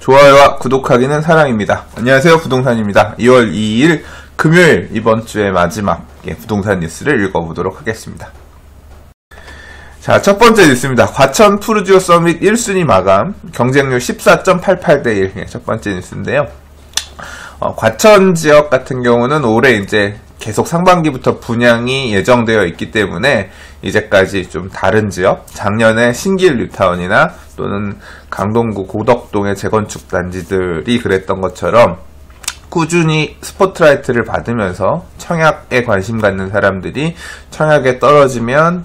좋아요와 구독하기는 사랑입니다. 안녕하세요, 부동산입니다. 2월 2일 금요일 이번 주의 마지막 부동산 뉴스를 읽어보도록 하겠습니다. 자, 첫 번째 뉴스입니다. 과천 푸르지오 서밋 1순위 마감, 경쟁률 14.88대 1. 첫 번째 뉴스인데요. 과천 지역 같은 경우는 올해 이제 계속 상반기부터 분양이 예정되어 있기 때문에 이제까지 좀 다른 지역, 작년에 신길 뉴타운이나 또는 강동구 고덕동의 재건축 단지들이 그랬던 것처럼 꾸준히 스포트라이트를 받으면서 청약에 관심 갖는 사람들이 청약에 떨어지면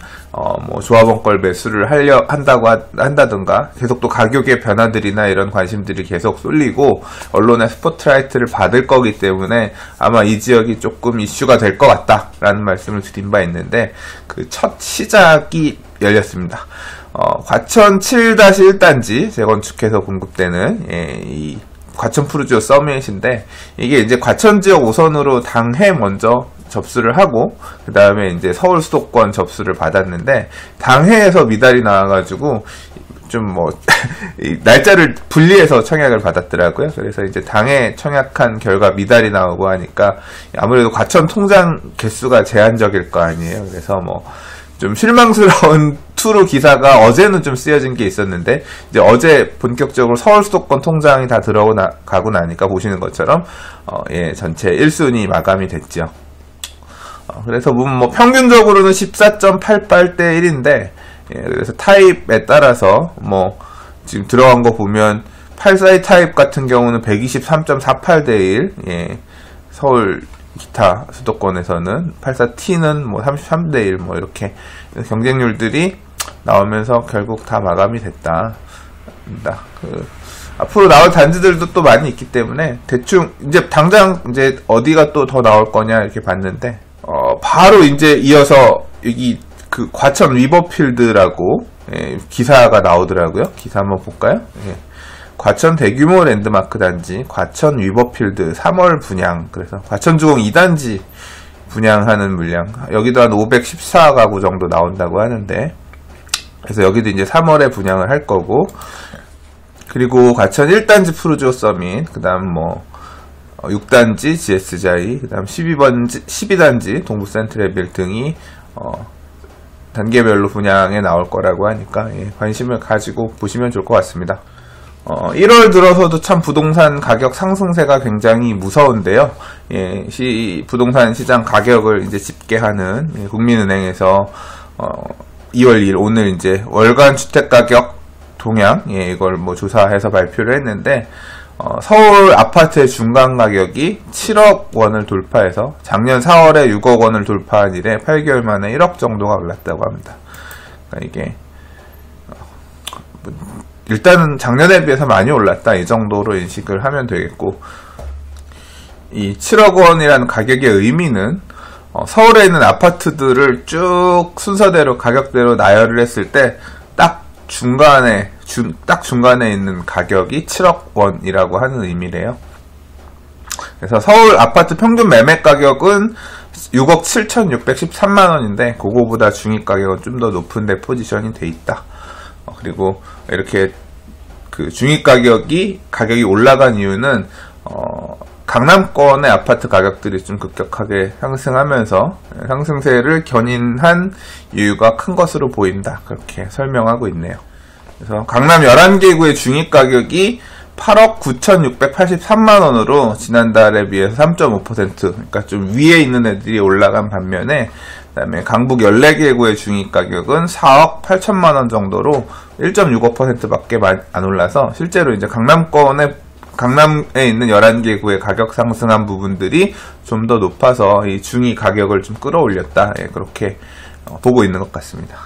조합원 매수를 한다든가 계속 또 가격의 변화들이나 이런 관심들이 계속 쏠리고 언론의 스포트라이트를 받을 거기 때문에 아마 이 지역이 조금 이슈가 될 것 같다라는 말씀을 드린 바 있는데 그 첫 시작이 열렸습니다. 과천 7-1단지 재건축해서 공급되는 이 과천 푸르지오 서밋인데 이게 이제 과천 지역 5선으로 당해 먼저 접수를 하고 그 다음에 이제 서울 수도권 접수를 받았는데 당해에서 미달이 나와가지고 좀 날짜를 분리해서 청약을 받았더라고요. 그래서 이제 당해 청약한 결과 미달이 나오고 하니까 아무래도 과천 통장 개수가 제한적일 거 아니에요. 그래서 좀 실망스러운 투루 기사가 어제는 좀 쓰여진 게 있었는데 이제 어제 본격적으로 서울 수도권 통장이 다 들어가고 나니까 보시는 것처럼 전체 1순위 마감이 됐죠. 그래서 평균적으로는 14.88대 1인데 그래서 타입에 따라서 지금 들어간 거 보면 84 타입 같은 경우는 123.48대 1, 서울 기타 수도권에서는 84T는 33대 1 이렇게 경쟁률들이 나오면서 결국 다 마감이 됐다. 앞으로 나올 단지들도 또 많이 있기 때문에 대충 이제 당장 이제 어디가 또 더 나올 거냐 이렇게 봤는데 바로 이제 이어서 여기 그 과천 리버필드라고 기사가 나오더라고요. 기사 한번 볼까요? 과천 대규모 랜드마크 단지 과천 리버필드 3월 분양. 그래서 과천주공 2단지 분양하는 물량 여기도 한 514가구 정도 나온다고 하는데 그래서 여기도 이제 3월에 분양을 할 거고 그리고 과천 1단지 푸르지오 서밋 그 다음 6단지 GS자이 그 다음 12단지 동부센트레빌 등이 단계별로 분양에 나올 거라고 하니까 관심을 가지고 보시면 좋을 것 같습니다. 1월 들어서도 참 부동산 가격 상승세가 굉장히 무서운데요. 부동산 시장 가격을 이제 집계하는 국민은행에서 2월 2일 오늘 이제 월간 주택가격 동향 이걸 조사해서 발표를 했는데 서울 아파트의 중간 가격이 7억 원을 돌파해서 작년 4월에 6억 원을 돌파한 이래 8개월 만에 1억 정도가 올랐다고 합니다. 그러니까 이게 일단은 작년에 비해서 많이 올랐다 이 정도로 인식을 하면 되겠고 이 7억 원이라는 가격의 의미는 서울에 있는 아파트들을 쭉 순서대로 가격대로 나열을 했을 때 딱 중간에 있는 가격이 7억 원이라고 하는 의미래요. 그래서 서울 아파트 평균 매매 가격은 6억 7,613만 원인데 그거보다 중위 가격은 좀 더 높은 데 포지션이 돼 있다. 그리고 이렇게 그 중위 가격이 올라간 이유는 강남권의 아파트 가격들이 좀 급격하게 상승하면서 상승세를 견인한 이유가 큰 것으로 보인다. 그렇게 설명하고 있네요. 그래서 강남 11개구의 중위 가격이 8억 9,683만 원으로 지난달에 비해서 3.5% 그러니까 좀 위에 있는 애들이 올라간 반면에 그다음에 강북 14개구의 중위 가격은 4억 8천만 원 정도로 1.65%밖에 안 올라서 실제로 이제 강남에 있는 11개구의 가격 상승한 부분들이 좀 더 높아서 이 중위 가격을 좀 끌어올렸다. 그렇게 보고 있는 것 같습니다.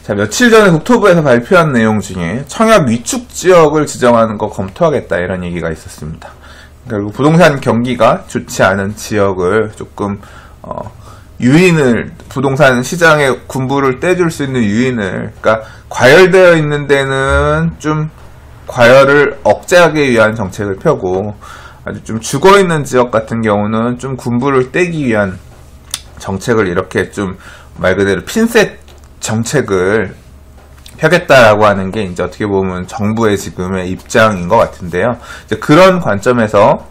자, 며칠 전에 국토부에서 발표한 내용 중에 청약 위축 지역을 지정하는 거 검토하겠다 이런 얘기가 있었습니다. 결국 부동산 경기가 좋지 않은 지역을 조금 부동산 시장의 군부를 떼줄 수 있는 유인을, 그러니까 과열되어 있는 데는 좀 과열을 억제하기 위한 정책을 펴고 아주 좀 죽어있는 지역 같은 경우는 좀 군부를 떼기 위한 정책을 이렇게 좀 말 그대로 핀셋 정책을 하겠다라고 하는 게 이제 어떻게 보면 정부의 지금의 입장인 것 같은데요. 이제 그런 관점에서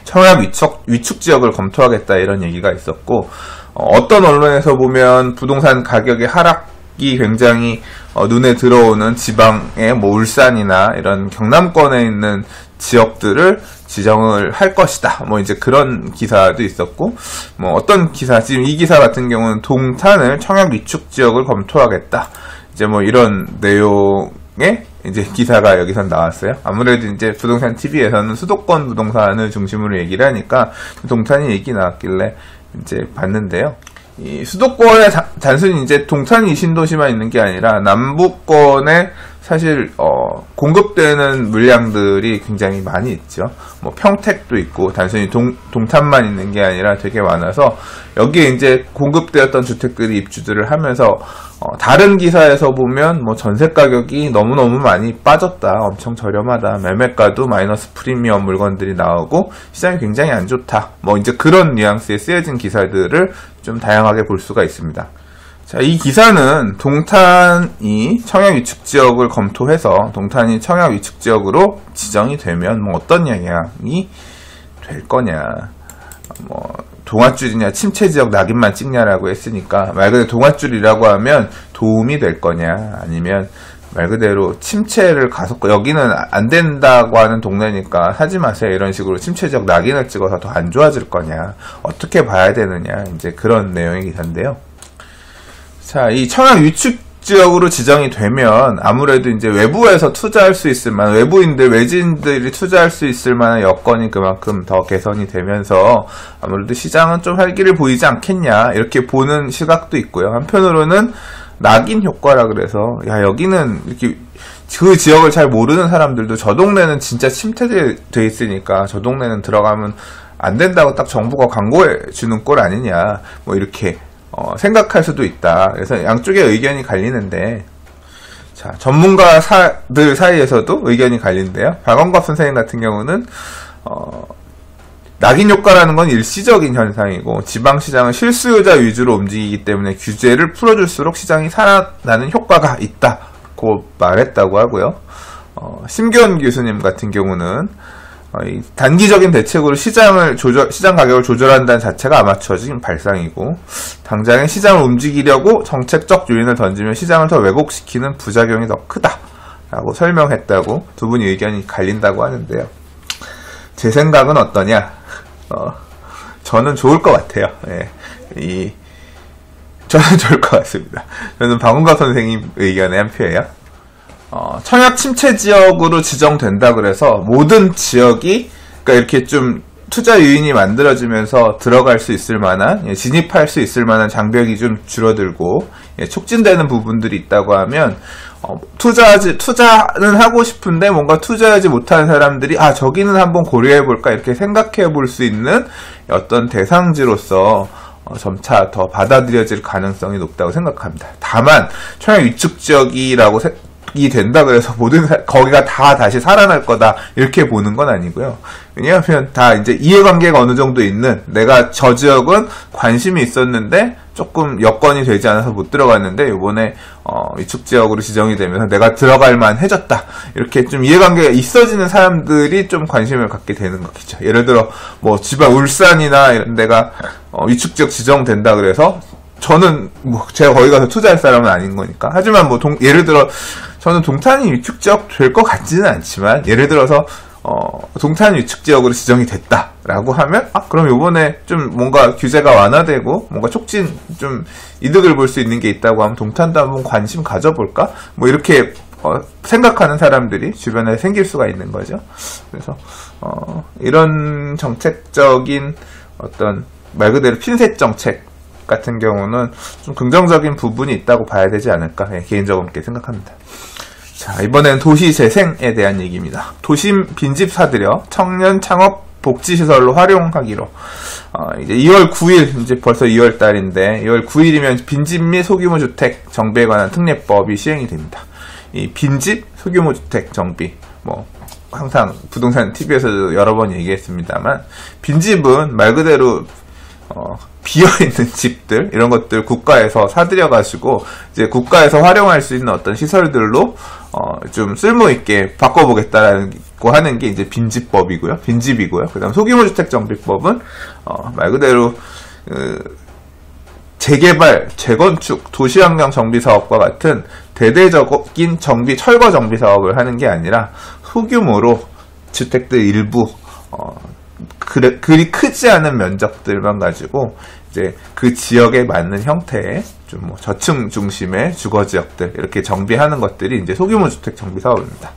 청약 위축 지역을 검토하겠다 이런 얘기가 있었고, 어떤 언론에서 보면 부동산 가격의 하락이 굉장히 눈에 들어오는 지방의 뭐 울산이나 이런 경남권에 있는 지역들을 지정을 할 것이다. 뭐 이제 그런 기사도 있었고, 뭐 어떤 기사, 지금 이 기사 같은 경우는 동탄을 청약 위축 지역을 검토하겠다. 이제 뭐 이런 내용의 이제 기사가 여기서 나왔어요. 아무래도 이제 부동산 TV에서는 수도권 부동산을 중심으로 얘기를 하니까 동탄이 얘기 나왔길래 이제 봤는데요. 이 수도권에 단순히 이제 동탄이 신도시만 있는 게 아니라 남부권에 사실 공급되는 물량들이 굉장히 많이 있죠. 뭐 평택도 있고 단순히 동탄만 있는 게 아니라 되게 많아서 여기에 이제 공급되었던 주택들이 입주들을 하면서 다른 기사에서 보면 뭐 전세 가격이 너무너무 많이 빠졌다, 엄청 저렴하다, 매매가도 마이너스 프리미엄 물건들이 나오고 시장이 굉장히 안 좋다, 뭐 이제 그런 뉘앙스에 쓰여진 기사들을 좀 다양하게 볼 수가 있습니다. 자, 이 기사는 동탄이 청약 위축 지역을 검토해서 동탄이 청약 위축 지역으로 지정이 되면 뭐 어떤 영향이 될 거냐, 뭐 동아줄이냐 침체 지역 낙인만 찍냐라고 했으니까 말 그대로 동아줄이라고 하면 도움이 될 거냐, 아니면 말 그대로 침체를 여기는 안 된다고 하는 동네니까 사지 마세요 이런 식으로 침체 지역 낙인을 찍어서 더 안 좋아질 거냐, 어떻게 봐야 되느냐, 이제 그런 내용의 기사인데요. 자, 이 청약 위축 지역으로 지정이 되면 아무래도 이제 외부에서 투자할 수 있을 만한, 외부인들, 외지인들이 투자할 수 있을 만한 여건이 그만큼 더 개선이 되면서 아무래도 시장은 좀 활기를 보이지 않겠냐, 이렇게 보는 시각도 있고요. 한편으로는 낙인 효과라 그래서, 야, 여기는 이렇게 그 지역을 잘 모르는 사람들도 저 동네는 진짜 침체돼 있으니까 저 동네는 들어가면 안 된다고 딱 정부가 광고해 주는 꼴 아니냐, 뭐 이렇게 생각할 수도 있다. 그래서 양쪽의 의견이 갈리는데, 자, 전문가들 사이에서도 의견이 갈리는데요. 박원갑 선생님 같은 경우는 낙인 효과라는 건 일시적인 현상이고 지방시장은 실수요자 위주로 움직이기 때문에 규제를 풀어줄수록 시장이 살아나는 효과가 있다고 말했다고 하고요. 심기원 교수님 같은 경우는 단기적인 대책으로 시장 가격을 조절한다는 자체가 아마추어적인 발상이고, 당장에 시장을 움직이려고 정책적 요인을 던지면 시장을 더 왜곡시키는 부작용이 더 크다라고 설명했다고 두 분이 의견이 갈린다고 하는데요. 제 생각은 어떠냐? 저는 좋을 것 같아요. 예. 저는 좋을 것 같습니다. 저는 박원갑 선생님 의견의 한 표예요. 청약 침체 지역으로 지정된다 그래서 모든 지역이, 그러니까 이렇게 좀 투자 유인이 만들어지면서 들어갈 수 있을 만한, 진입할 수 있을 만한 장벽이 좀 줄어들고 촉진되는 부분들이 있다고 하면 투자는 하고 싶은데 뭔가 투자하지 못하는 사람들이 저기는 한번 고려해볼까 이렇게 생각해 볼 수 있는 어떤 대상지로서 점차 더 받아들여질 가능성이 높다고 생각합니다. 다만 청약 위축 지역이라고 이 된다 그래서 거기가 다 다시 살아날 거다 이렇게 보는 건 아니고요. 왜냐하면 다 이제 이해관계가 어느 정도 있는, 내가 저 지역은 관심이 있었는데 조금 여건이 되지 않아서 못 들어갔는데 이번에 위축 지역으로 지정이 되면서 내가 들어갈 만해졌다, 이렇게 좀 이해관계가 있어지는 사람들이 좀 관심을 갖게 되는 거겠죠. 예를 들어 뭐 지방 울산이나 이런 데가 위축 지역 지정된다 그래서 저는 뭐 제가 거기 가서 투자할 사람은 아닌 거니까. 하지만 뭐 예를 들어 저는 동탄이 위축 지역 될 것 같지는 않지만, 예를 들어서 동탄 위축 지역으로 지정이 됐다라고 하면 그럼 이번에 좀 뭔가 규제가 완화되고 뭔가 촉진 좀 이득을 볼 수 있는 게 있다고 하면 동탄도 한번 관심 가져볼까? 뭐 이렇게 생각하는 사람들이 주변에 생길 수가 있는 거죠. 그래서 이런 정책적인 어떤 말 그대로 핀셋 정책 같은 경우는 좀 긍정적인 부분이 있다고 봐야 되지 않을까, 개인적으로 그렇게 생각합니다. 자, 이번엔 도시 재생에 대한 얘기입니다. 도심 빈집 사들여 청년 창업 복지시설로 활용하기로, 이제 2월 9일, 이제 벌써 2월 달인데 2월 9일이면 빈집 및 소규모 주택 정비에 관한 특례법이 시행이 됩니다. 이 빈집 소규모 주택 정비, 뭐 항상 부동산 TV에서도 여러 번 얘기했습니다만, 빈집은 말 그대로 비어있는 집들, 이런 것들 국가에서 사들여가지고, 이제 국가에서 활용할 수 있는 어떤 시설들로, 좀 쓸모있게 바꿔보겠다라고 하는 게 이제 빈집법이고요. 빈집이고요. 그 다음 소규모주택정비법은, 말 그대로, 재개발, 재건축, 도시환경 정비 사업과 같은 대대적인 정비, 철거 정비 사업을 하는 게 아니라 소규모로 주택들 일부, 그리 크지 않은 면적들만 가지고 이제 그 지역에 맞는 형태의 좀 뭐 저층 중심의 주거 지역들 이렇게 정비하는 것들이 이제 소규모 주택 정비 사업입니다.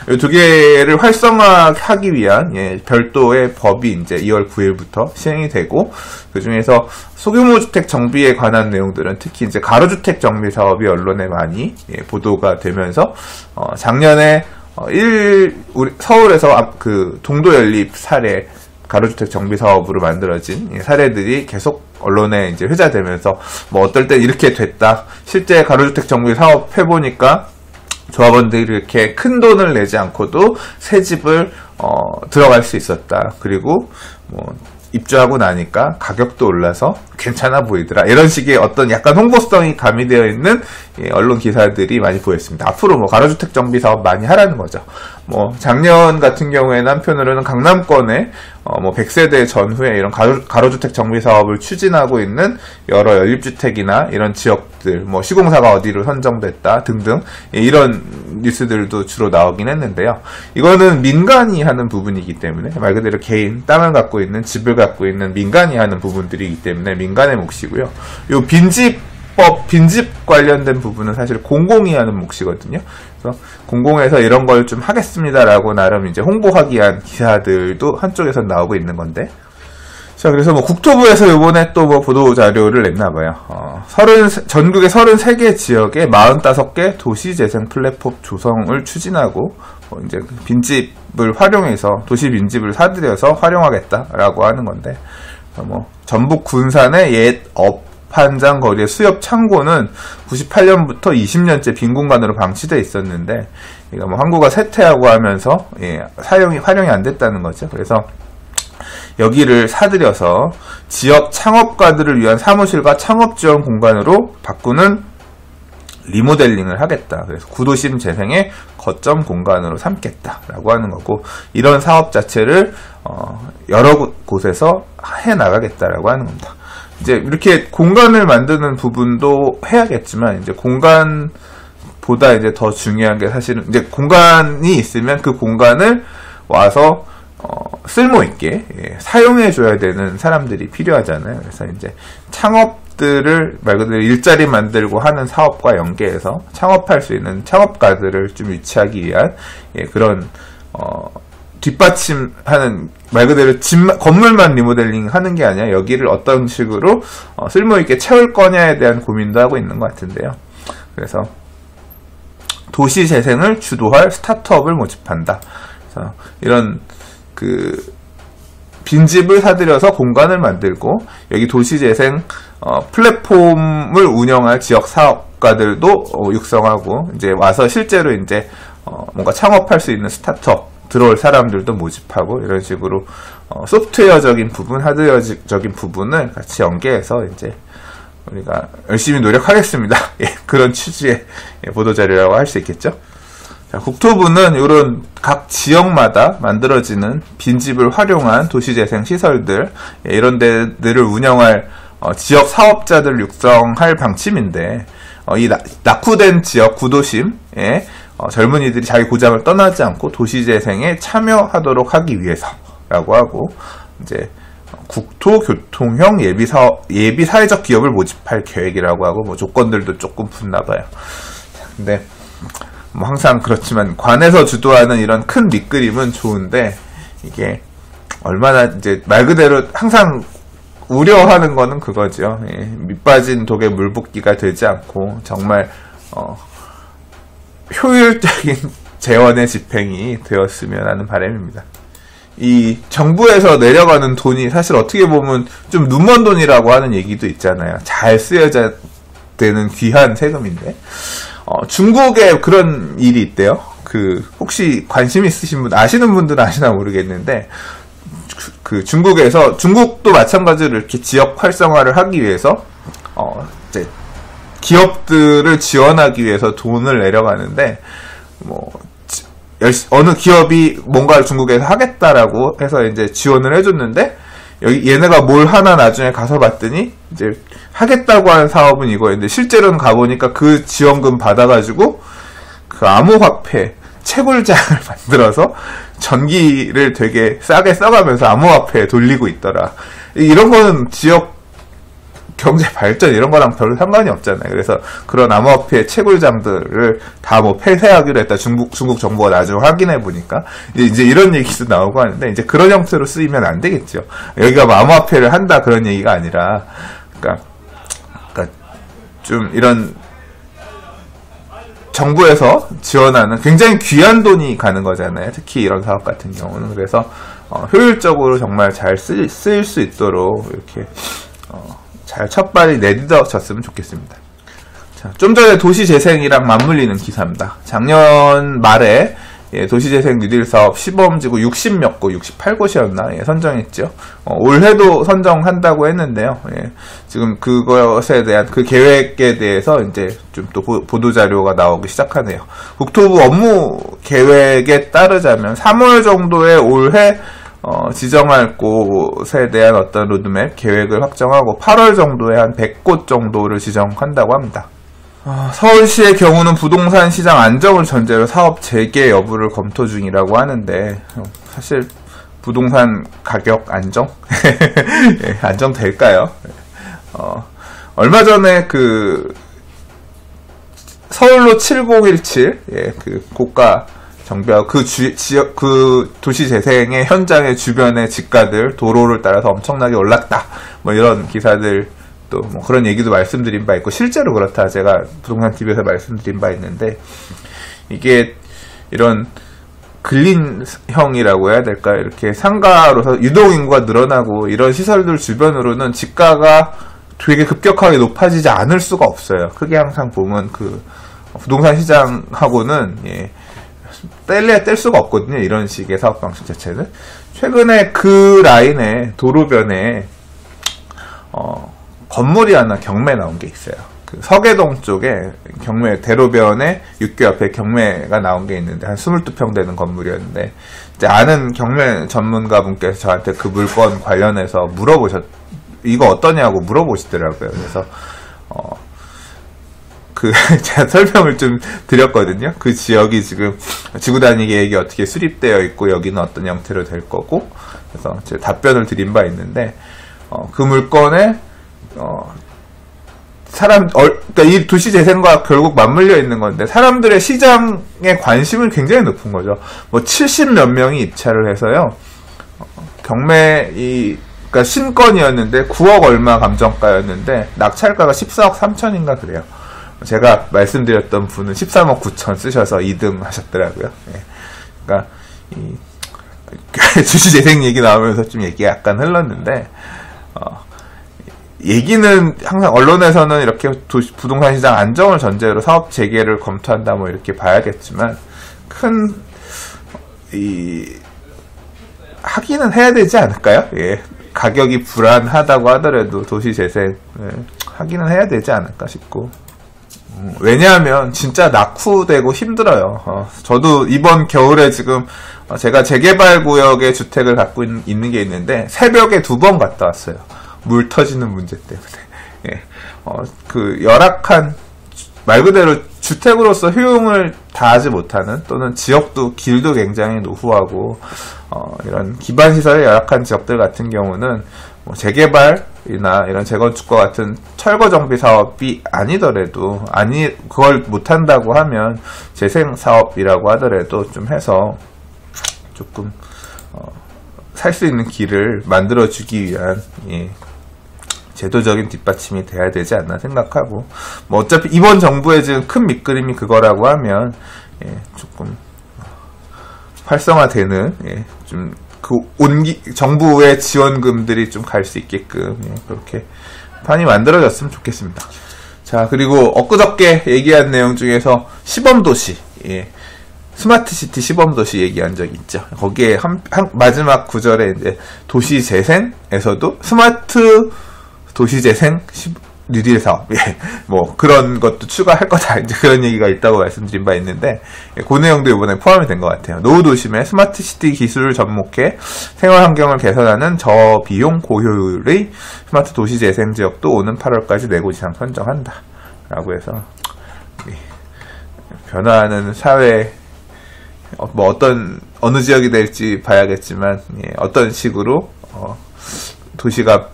이 두 개를 활성화하기 위한 별도의 법이 이제 2월 9일부터 시행이 되고, 그 중에서 소규모 주택 정비에 관한 내용들은 특히 이제 가로주택 정비 사업이 언론에 많이 보도가 되면서 작년에 우리 서울에서 그 동도 연립 사례 가로주택 정비 사업으로 만들어진 사례들이 계속 언론에 이제 회자되면서 뭐 어떨 땐 이렇게 됐다. 실제 가로주택 정비 사업 해보니까 조합원들이 이렇게 큰 돈을 내지 않고도 새 집을 들어갈 수 있었다. 그리고 뭐 입주하고 나니까 가격도 올라서 괜찮아 보이더라. 이런 식의 어떤 약간 홍보성이 가미되어 있는 언론 기사들이 많이 보였습니다. 앞으로 뭐 가로주택 정비 사업 많이 하라는 거죠. 뭐 작년 같은 경우에는 한편으로는 강남권에 뭐 100세대 전후에 이런 가로주택 정비 사업을 추진하고 있는 여러 연립주택이나 이런 지역들, 뭐 시공사가 어디로 선정됐다 등등 이런 뉴스들도 주로 나오긴 했는데요. 이거는 민간이 하는 부분이기 때문에, 말 그대로 개인 땅을 갖고 있는, 집을 갖고 있는 민간이 하는 부분들이기 때문에 민간의 몫이고요. 요 빈집 관련된 부분은 사실 공공이 하는 몫이거든요. 그래서 공공에서 이런 걸 좀 하겠습니다라고 나름 이제 홍보하기 위한 기사들도 한쪽에서 나오고 있는 건데. 자, 그래서 뭐 국토부에서 요번에 또 뭐 보도 자료를 냈나봐요. 전국의 33개 지역에 45개 도시재생 플랫폼 조성을 추진하고, 이제 빈집을 활용해서 도시 빈집을 사들여서 활용하겠다라고 하는 건데, 뭐 전북 군산의 옛 한장 거리의 수협 창고는 98년부터 20년째 빈 공간으로 방치되어 있었는데, 이거 뭐 항구가 쇠퇴하고 하면서 활용이 안 됐다는 거죠. 그래서 여기를 사들여서 지역 창업가들을 위한 사무실과 창업 지원 공간으로 바꾸는 리모델링을 하겠다. 그래서 구도심 재생의 거점 공간으로 삼겠다라고 하는 거고, 이런 사업 자체를 여러 곳에서 해 나가겠다라고 하는 겁니다. 이제 이렇게 공간을 만드는 부분도 해야겠지만, 이제 공간보다 이제 더 중요한 게 사실은 이제 공간이 있으면 그 공간을 와서 쓸모있게 사용해 줘야 되는 사람들이 필요하잖아요. 그래서 이제 창업들을 말 그대로 일자리 만들고 하는 사업과 연계해서 창업할 수 있는 창업가들을 좀 유치하기 위한 그런 뒷받침하는, 말 그대로 건물만 리모델링 하는 게 아니라 여기를 어떤 식으로 쓸모있게 채울 거냐에 대한 고민도 하고 있는 것 같은데요. 그래서 도시 재생을 주도할 스타트업을 모집한다. 그래서 이런 빈집을 사들여서 공간을 만들고, 여기 도시 재생 플랫폼을 운영할 지역 사업가들도 육성하고, 이제 와서 실제로 이제 뭔가 창업할 수 있는 스타트업 들어올 사람들도 모집하고, 이런 식으로 소프트웨어적인 부분, 하드웨어적인 부분을 같이 연계해서 이제 우리가 열심히 노력하겠습니다. 그런 취지의 보도자료라고 할 수 있겠죠. 자, 국토부는 이런 각 지역마다 만들어지는 빈집을 활용한 도시재생 시설들, 이런 데들을 운영할 지역 사업자들을 육성할 방침인데, 이 낙후된 지역 구도심에 젊은이들이 자기 고장을 떠나지 않고 도시재생에 참여하도록 하기 위해서라고 하고, 이제 국토교통형 예비 사회적 기업을 모집할 계획이라고 하고, 뭐 조건들도 조금 붙나봐요. 근데 뭐 항상 그렇지만 관에서 주도하는 이런 큰 밑그림은 좋은데, 이게 얼마나 이제 말 그대로 항상 우려하는 거는 그거죠. 밑빠진 독에 물 붓기가 되지 않고 정말 효율적인 재원의 집행이 되었으면 하는 바람입니다. 이 정부에서 내려가는 돈이 사실 어떻게 보면 좀 눈먼 돈이라고 하는 얘기도 있잖아요. 잘 쓰여야 되는 귀한 세금인데, 중국에 그런 일이 있대요. 혹시 관심 있으신 분, 아시는 분들은 아시나 모르겠는데, 그 중국도 마찬가지로 이렇게 지역 활성화를 하기 위해서 이제 기업들을 지원하기 위해서 돈을 내려가는데 어느 기업이 뭔가를 중국에서 하겠다라고 해서 이제 지원을 해줬는데 얘네가 뭘 하나 나중에 가서 봤더니 이제 하겠다고 하는 사업은 이거였는데 실제로는 가보니까 그 지원금 받아가지고 그 암호화폐 채굴장을 만들어서 전기를 되게 싸게 써가면서 암호화폐에 돌리고 있더라. 이런 거는 지역 경제 발전 이런 거랑 별로 상관이 없잖아요. 그래서 그런 암호화폐 채굴장들을 다 폐쇄하기로 했다. 중국 정부가 나중에 확인해 보니까 이제 이런 얘기도 나오고 하는데 이제 그런 형태로 쓰이면 안 되겠죠. 여기가 암호화폐를 한다 그런 얘기가 아니라 그러니까 좀 이런 정부에서 지원하는 굉장히 귀한 돈이 가는 거잖아요. 특히 이런 사업 같은 경우는. 그래서 효율적으로 정말 잘 쓰일 수 있도록 이렇게 잘 첫발이 내딛어졌으면 좋겠습니다. 자, 좀 전에 도시재생이랑 맞물리는 기사입니다. 작년 말에 도시재생 뉴딜 사업 시범지구 60몇 곳, 68곳이었나 선정했죠. 올해도 선정한다고 했는데요. 지금 그것에 대한 그 계획에 대해서 이제 좀 또 보도 자료가 나오기 시작하네요. 국토부 업무 계획에 따르자면 3월 정도에 올해 지정할 곳에 대한 어떤 로드맵 계획을 확정하고 8월 정도에 한 100곳 정도를 지정한다고 합니다. 서울시의 경우는 부동산 시장 안정을 전제로 사업 재개 여부를 검토 중이라고 하는데 사실 부동산 가격 안정? 예, 안정될까요? 얼마 전에 그 서울로 7017 그 고가 정비하고 그 도시 재생의 현장의 주변의 집가들 도로를 따라서 엄청나게 올랐다. 이런 기사들 또 그런 얘기도 말씀드린 바 있고 실제로 그렇다. 제가 부동산 TV에서 말씀드린 바 있는데 이게 이런 근린형이라고 해야 될까? 이렇게 상가로서 유동인구가 늘어나고 이런 시설들 주변으로는 집가가 되게 급격하게 높아지지 않을 수가 없어요. 크게 항상 보면 그 부동산 시장하고는 뗄래야 뗄 수가 없거든요. 이런 식의 사업 방식 자체는. 최근에 그 라인에 도로변에 건물이 하나 경매 나온 게 있어요. 그 서계동 쪽에 경매 대로변에 육교 옆에 경매가 나온 게 있는데 한 22평 되는 건물이었는데 이제 아는 경매 전문가 분께서 저한테 그 물건 관련해서 이거 어떠냐고 물어보시더라고요. 그래서 제가 설명을 좀 드렸거든요. 그 지역이 지금 지구단위 계획이 어떻게 수립되어 있고 여기는 어떤 형태로 될 거고 그래서 제가 답변을 드린 바 있는데 그 물건에 그러니까 이 도시 재생과 결국 맞물려 있는 건데 사람들의 시장에 관심은 굉장히 높은 거죠. 70몇 명이 입찰을 해서요. 그러니까 신건이었는데 9억 얼마 감정가였는데 낙찰가가 14억 3천인가 그래요. 제가 말씀드렸던 분은 13억 9천 쓰셔서 2등 하셨더라고요. 그러니까 도시 재생 얘기 나오면서 좀 얘기가 약간 흘렀는데 얘기는 항상 언론에서는 이렇게 부동산 시장 안정을 전제로 사업 재개를 검토한다 이렇게 봐야겠지만 하기는 해야 되지 않을까요? 가격이 불안하다고 하더라도 도시 재생 하기는 해야 되지 않을까 싶고 왜냐하면 진짜 낙후되고 힘들어요. 저도 이번 겨울에 지금 제가 재개발 구역에 주택을 갖고 있는 게 있는데 새벽에 2번 갔다 왔어요. 물 터지는 문제 때문에. 그 열악한 말 그대로 주택으로서 효용을 다하지 못하는 또는 지역도 길도 굉장히 노후하고 이런 기반시설의 열악한 지역들 같은 경우는 재개발이나 이런 재건축과 같은 철거 정비 사업이 아니더라도 그걸 못한다고 하면 재생 사업이라고 하더라도 좀 해서 조금 살 수 있는 길을 만들어주기 위한 제도적인 뒷받침이 돼야 되지 않나 생각하고 어차피 이번 정부의 지금 큰 밑그림이 그거라고 하면 조금 활성화되는 좀 그 정부의 지원금들이 좀 갈 수 있게끔 그렇게 판이 만들어졌으면 좋겠습니다. 자, 그리고 엊그저께 얘기한 내용 중에서 시범도시 스마트시티 시범도시 얘기한 적 있죠. 거기에 마지막 구절에 이제 도시재생에서도 스마트 도시재생 뉴딜 사업, 예, 뭐 그런 것도 추가할 거다, 이제 그런 얘기가 있다고 말씀드린 바 있는데, 예, 그 내용도 이번에 포함이 된 것 같아요. 노후 도심에 스마트시티 기술을 접목해 생활 환경을 개선하는 저비용 고효율의 스마트 도시재생 지역도 오는 8월까지 4곳 이상 선정한다 라고 해서, 예, 변화하는 사회, 뭐 어느 지역이 될지 봐야겠지만, 예, 어떤 식으로 도시가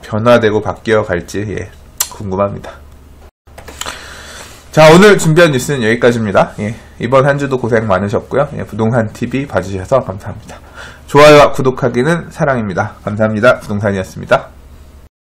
변화되고 바뀌어 갈지, 예, 궁금합니다. 자, 오늘 준비한 뉴스는 여기까지입니다. 예, 이번 한 주도 고생 많으셨고요. 예, 부동산TV 봐주셔서 감사합니다. 좋아요와 구독하기는 사랑입니다. 감사합니다. 부동산이었습니다.